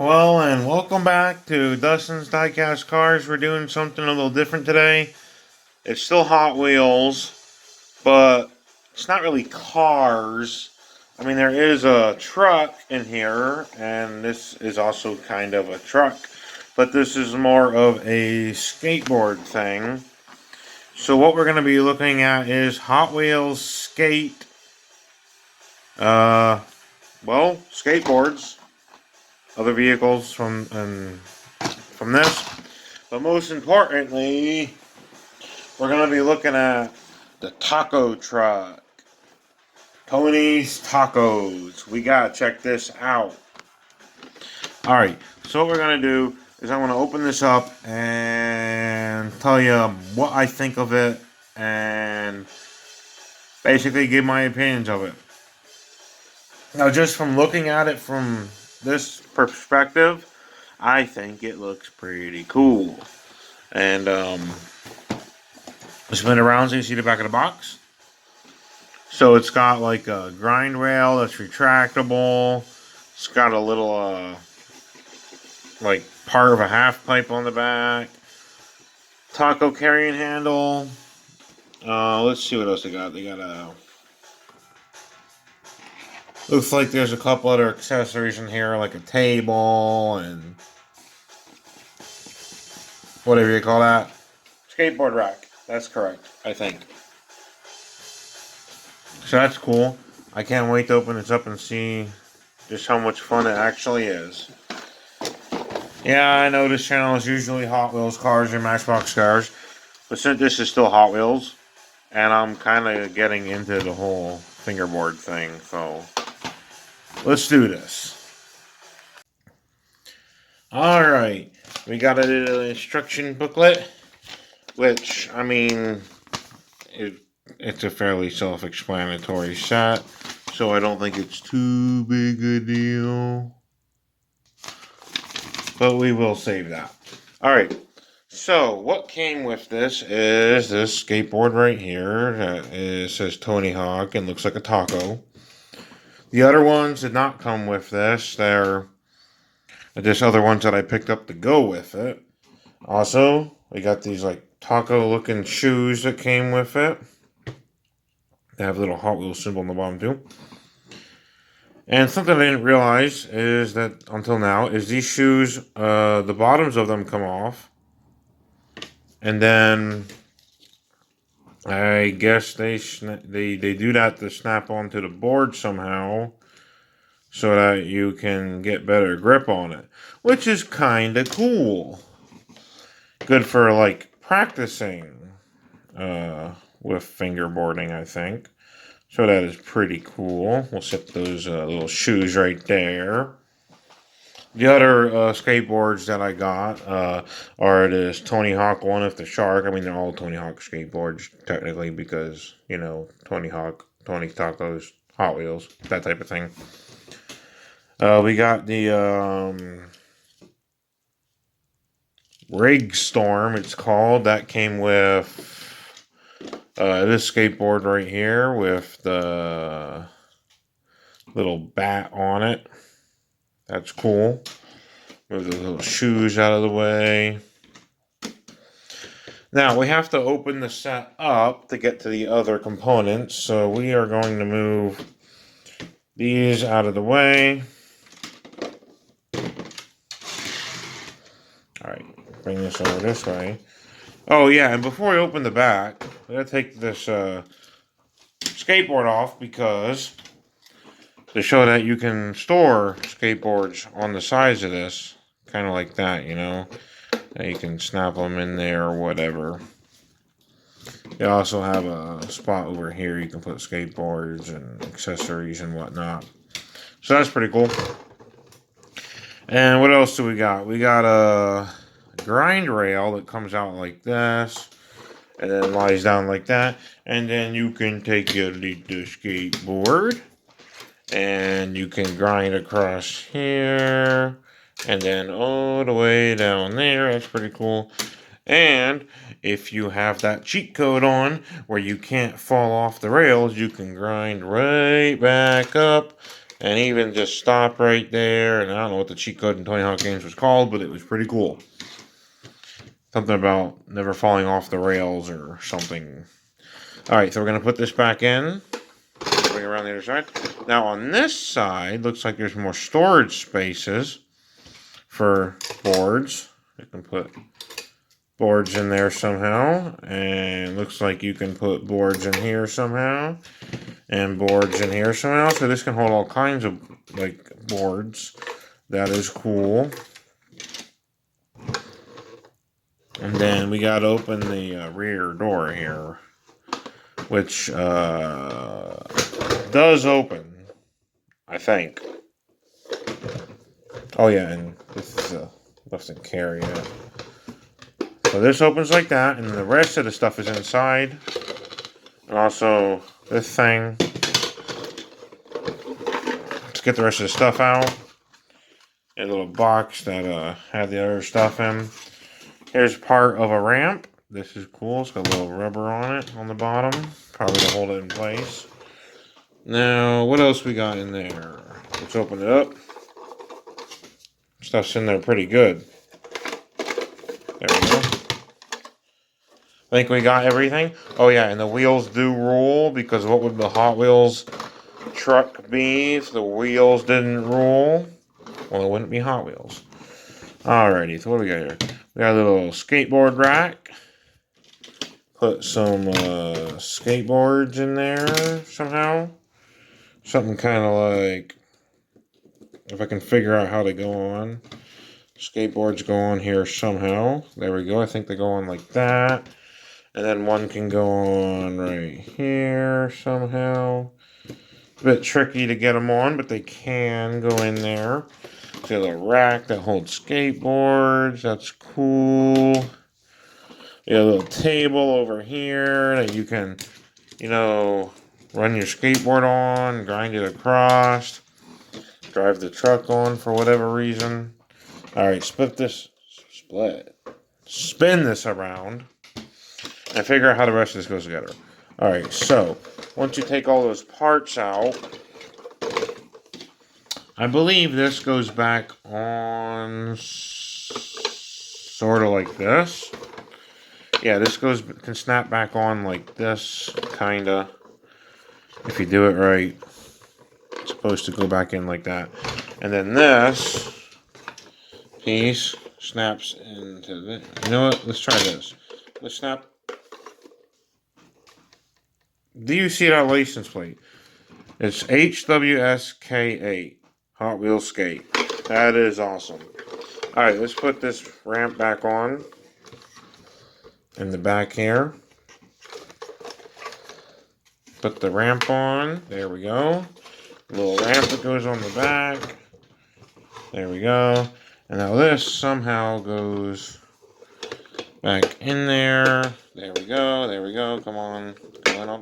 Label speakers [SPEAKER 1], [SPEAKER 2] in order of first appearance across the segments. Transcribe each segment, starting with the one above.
[SPEAKER 1] Well, and welcome back to Dustin's Diecast Cars. We're doing something a little different today. It's still Hot Wheels, but it's not really cars. I mean, there is a truck in here, and this is also kind of a truck, but this is more of a skateboard thing. So what we're going to be looking at is Hot Wheels skate, uh, skateboards, other vehicles from this. But most importantly, we're going to be looking at the taco truck. Tony's Tacos. We got to check this out. Alright, so what we're going to do is I'm going to open this up and tell you what I think of it and basically give my opinions of it. Now, just from looking at it from this perspective, I think it looks pretty cool. And spin it around so you see the back of the box. So it's got like a grind rail that's retractable. It's got a little like part of a half pipe on the back. Taco carrying handle. Let's see what else they got. They got a... Looks like there's a couple other accessories in here, like a table and whatever you call that. Skateboard rack. That's correct, I think. So that's cool. I can't wait to open this up and see just how much fun it actually is. Yeah, I know this channel is usually Hot Wheels cars and Matchbox cars, but since this is still Hot Wheels, and I'm kind of getting into the whole fingerboard thing, so let's do this. Alright, we got a little instruction booklet, which, I mean, it's a fairly self-explanatory set, so I don't think it's too big a deal. But we will save that. Alright, so what came with this is this skateboard right here that says Tony Hawk and looks like a taco. The other ones did not come with this. They're just other ones that I picked up to go with it. Also, we got these like taco looking shoes that came with it. They have a little Hot Wheels symbol on the bottom too. And something I didn't realize is that until now is these shoes, the bottoms of them come off, and then I guess they do that to snap onto the board somehow, so that you can get better grip on it, which is kind of cool. Good for like practicing with fingerboarding, I think. So that is pretty cool. We'll set those little shoes right there. The other skateboards that I got are this Tony Hawk one with the shark. I mean, they're all Tony Hawk skateboards, technically, because, you know, Tony Hawk, Tony Tacos, Hot Wheels, that type of thing. We got the Rig Storm, it's called. That came with this skateboard right here with the little bat on it. That's cool. Move the little shoes out of the way. Now, we have to open the set up to get to the other components. So we are going to move these out of the way. Alright, bring this over this way. Oh yeah, and before we open the back, we gotta take this skateboard off because to show that you can store skateboards on the sides of this, kind of like that, you know. And you can snap them in there or whatever. They also have a spot over here you can put skateboards and accessories and whatnot. So that's pretty cool. And what else do we got? We got a grind rail that comes out like this and then lies down like that, and then you can take your little skateboard and you can grind across here and then all the way down there. That's pretty cool. And if you have that cheat code on where you can't fall off the rails, you can grind right back up And even just stop right there. And I don't know what the cheat code in Tony Hawk Games was called, but it was pretty cool. Something about never falling off the rails or something. Alright, so we're going to put this back in. Bring it around the other side. Now on this side, looks like there's more storage spaces for boards. You can put boards in there somehow. And looks like you can put boards in here somehow. And boards in here somehow. So this can hold all kinds of like boards. That is cool. And then we got to open the rear door here, which does open, I think. Oh yeah, and this is a left and carry. Yeah. So this opens like that, and the rest of the stuff is inside. And also this thing. Let's get the rest of the stuff out. A little box that had the other stuff in. Here's part of a ramp. This is cool. It's got a little rubber on it on the bottom. Probably to hold it in place. Now, what else we got in there? Let's open it up. Stuff's in there pretty good. There we go. I think we got everything. Oh yeah, and the wheels do roll, because what would the Hot Wheels truck be if the wheels didn't roll? Well, it wouldn't be Hot Wheels. Alrighty, so what do we got here? We got a little skateboard rack. Put some skateboards in there somehow. Something kind of like, if I can figure out how to go on. Skateboards go on here somehow. There we go. I think they go on like that. And then one can go on right here somehow. A bit tricky to get them on, but they can go in there. See a little rack that holds skateboards. That's cool. You got a little table over here that you can, run your skateboard on, grind it across, drive the truck on for whatever reason. Alright, spin this around, and figure out how the rest of this goes together. Alright, so, once you take all those parts out, I believe this goes back on sort of like this. Yeah, this can snap back on like this, kinda. If you do it right, it's supposed to go back in like that. And then this piece snaps into this. You know what? Let's try this. Let's snap. Do you see that license plate? It's HWSK8. Hot Wheels Skate. That is awesome. Alright, let's put this ramp back on. In the back here. Put the ramp on. There we go. A little ramp that goes on the back. There we go. And now this somehow goes back in there. There we go. There we go. Come on.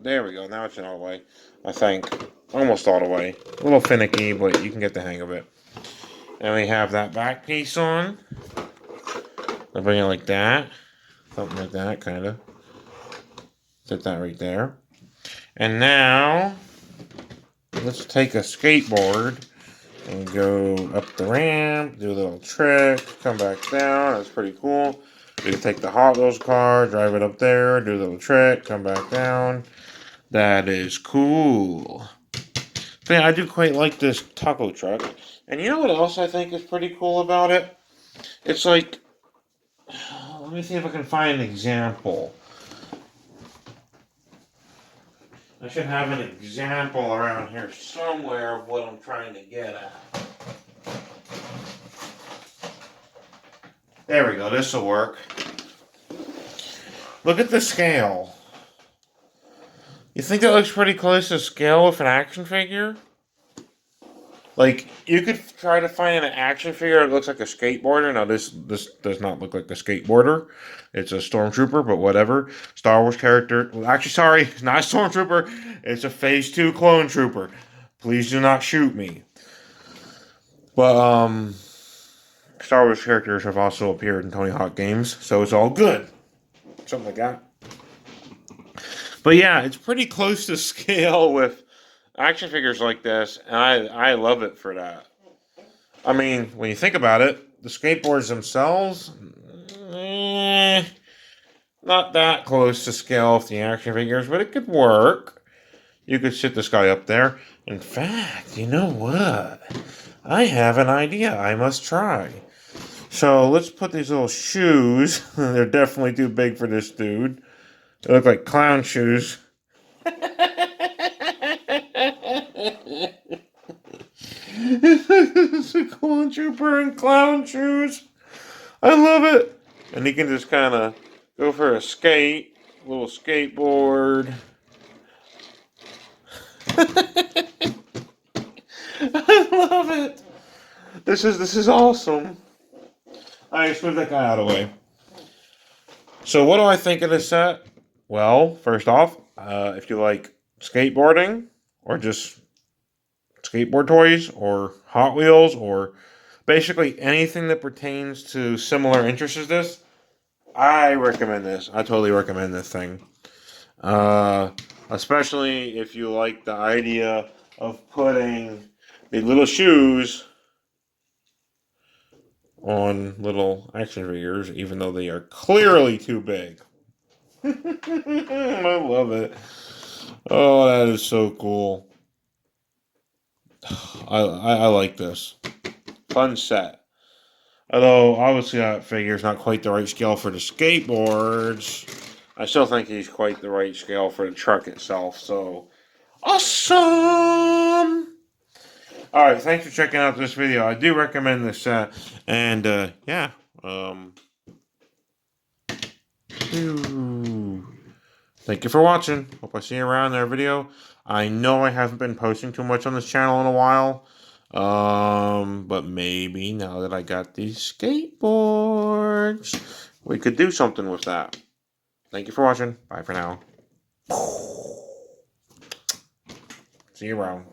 [SPEAKER 1] There we go. Now it's in all the way. I think. Almost all the way. A little finicky, but you can get the hang of it. And we have that back piece on. I'll bring it like that. Something like that, kind of. Set that right there. And now, let's take a skateboard and go up the ramp, do a little trick, come back down. That's pretty cool. We can take the Hot Wheels car, drive it up there, do a little trick, come back down. That is cool. So yeah, I do quite like this taco truck. And you know what else I think is pretty cool about it? It's like, let me see if I can find an example. I should have an example around here somewhere of what I'm trying to get at. There we go, this will work. Look at the scale. You think that looks pretty close to scale with an action figure? Like, you could try to find an action figure that looks like a skateboarder. Now, this does not look like a skateboarder. It's a stormtrooper, but whatever. Star Wars character. Well, actually, sorry, it's not a stormtrooper. It's a Phase 2 clone trooper. Please do not shoot me. But, Star Wars characters have also appeared in Tony Hawk games, so it's all good. Something like that. But yeah, it's pretty close to scale with action figures like this, and I love it for that. I mean, when you think about it, the skateboards themselves, eh, not that close to scale with the action figures, but it could work. You could sit this guy up there. In fact, you know what? I have an idea I must try. So let's put these little shoes. They're definitely too big for this dude. They look like clown shoes. It's a clone trooper in clown shoes. I love it. And he can just kind of go for a little skateboard. I love it. This is awesome. I just move that guy out of the way. So what do I think of this set? Well, first off, if you like skateboarding or just skateboard toys or Hot Wheels or basically anything that pertains to similar interests as this, I recommend this. I totally recommend this thing. Especially if you like the idea of putting the little shoes on little action figures, even though they are clearly too big. I love it. Oh, that is so cool. I like this. Fun set. Although, obviously, that figure's not quite the right scale for the skateboards. I still think he's quite the right scale for the truck itself, so... Awesome! Alright, thanks for checking out this video. I do recommend this set. And, yeah. Thank you for watching. Hope I see you around in our video. I know I haven't been posting too much on this channel in a while. But maybe now that I got these skateboards, we could do something with that. Thank you for watching. Bye for now. See you around.